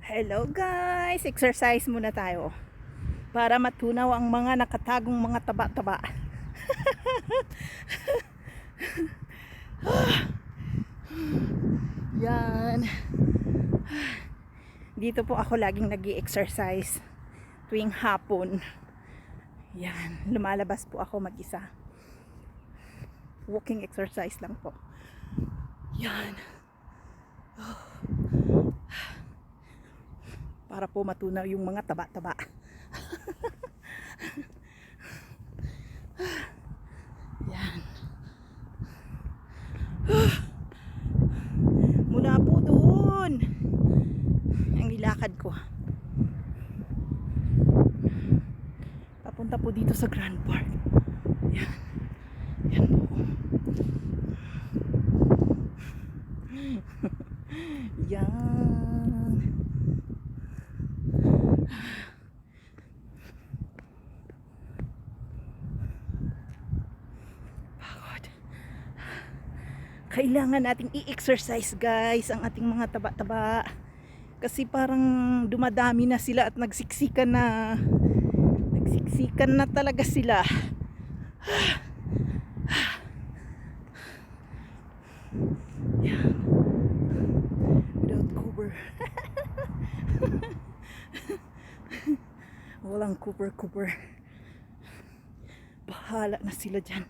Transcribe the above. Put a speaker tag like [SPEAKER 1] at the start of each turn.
[SPEAKER 1] Hello guys, exercise muna tayo para matunaw ang mga nakatagong mga taba-taba. Yan. Dito po ako laging nag-i-exercise tuwing hapon. Yan, lumalabas po ako mag-isa. Walking exercise lang po. Yan. Para po matunaw yung mga taba-taba. Yan. Mula po doon ang nilakad ko. Papunta po dito sa Grand Park. Yan. Yan po. Yan. Pagod. Kailangan nating i-exercise guys ang ating mga taba-taba. Kasi parang dumadami na sila at nagsiksikan na. Nagsiksikan na talaga sila. Yan. Without cover. Walang cover. Bahala na sila dyan.